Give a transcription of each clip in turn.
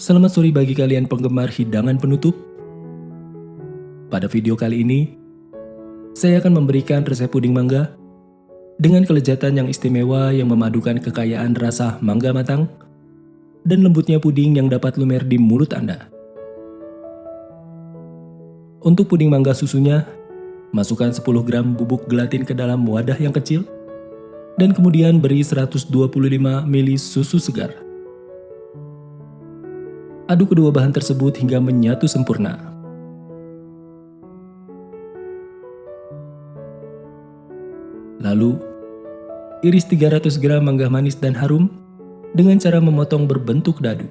Selamat sore bagi kalian penggemar hidangan penutup. Pada video kali ini, saya akan memberikan resep puding mangga dengan kelezatan yang istimewa yang memadukan kekayaan rasa mangga matang dan lembutnya puding yang dapat lumer di mulut Anda. Untuk puding mangga susunya, masukkan 10 gram bubuk gelatin ke dalam wadah yang kecil dan kemudian beri 125 ml susu segar. Aduk kedua bahan tersebut hingga menyatu sempurna. Lalu, iris 300 gram mangga manis dan harum dengan cara memotong berbentuk dadu.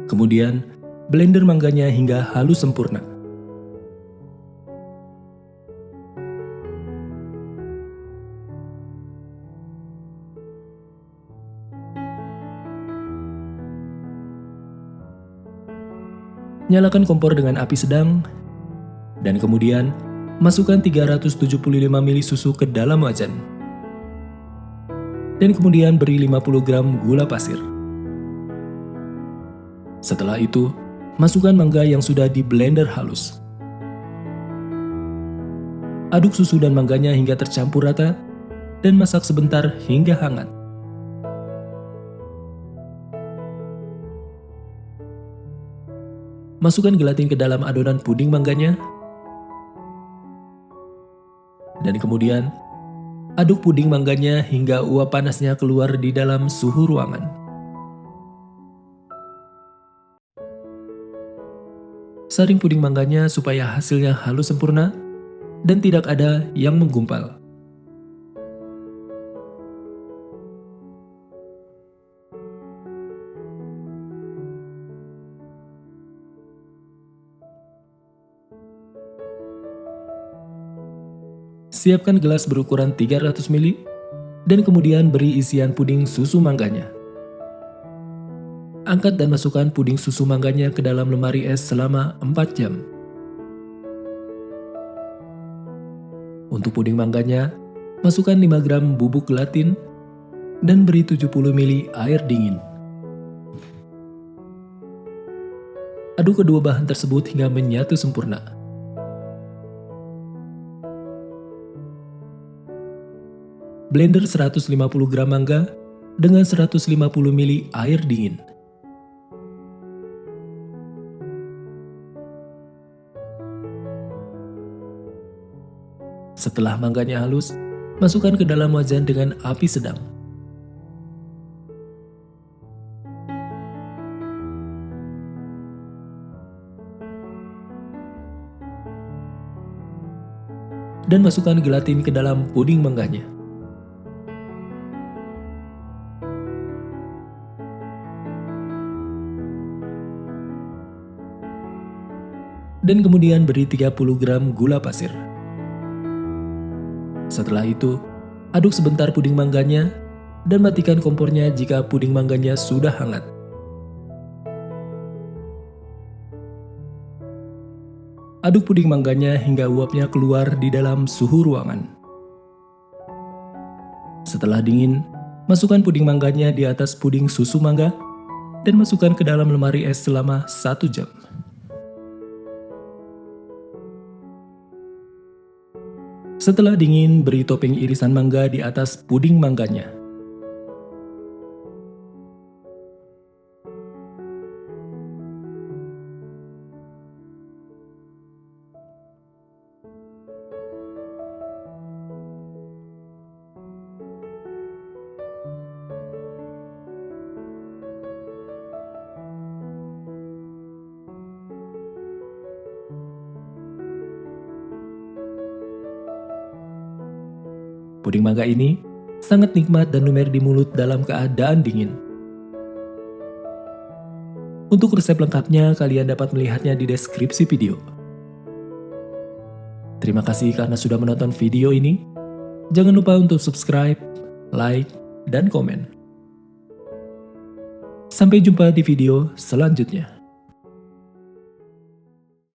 Kemudian, blender mangganya hingga halus sempurna. Nyalakan kompor dengan api sedang, dan kemudian masukkan 375 ml susu ke dalam wajan. Dan kemudian beri 50 gram gula pasir. Setelah itu, masukkan mangga yang sudah di blender halus. Aduk susu dan mangganya hingga tercampur rata dan masak sebentar hingga hangat. Masukkan gelatin ke dalam adonan puding mangganya. Dan kemudian, aduk puding mangganya hingga uap panasnya keluar di dalam suhu ruangan. Saring puding mangganya supaya hasilnya halus sempurna dan tidak ada yang menggumpal. Siapkan gelas berukuran 300 ml dan kemudian beri isian puding susu mangganya. Angkat dan masukkan puding susu mangganya ke dalam lemari es selama 4 jam. Untuk puding mangganya, masukkan 5 gram bubuk gelatin dan beri 70 ml air dingin. Aduk kedua bahan tersebut hingga menyatu sempurna. Blender 150 gram mangga dengan 150 ml air dingin. Setelah mangganya halus, masukkan ke dalam wajan dengan api sedang. Dan masukkan gelatin ke dalam puding mangganya. Dan kemudian beri 30 gram gula pasir. Setelah itu, aduk sebentar puding mangganya dan matikan kompornya jika puding mangganya sudah hangat. Aduk puding mangganya hingga uapnya keluar di dalam suhu ruangan. Setelah dingin, masukkan puding mangganya di atas puding susu mangga dan masukkan ke dalam lemari es selama 1 jam. Setelah dingin, beri topping irisan mangga di atas puding mangganya. Puding mangga ini sangat nikmat dan lumer di mulut dalam keadaan dingin. Untuk resep lengkapnya, kalian dapat melihatnya di deskripsi video. Terima kasih karena sudah menonton video ini. Jangan lupa untuk subscribe, like, dan komen. Sampai jumpa di video selanjutnya.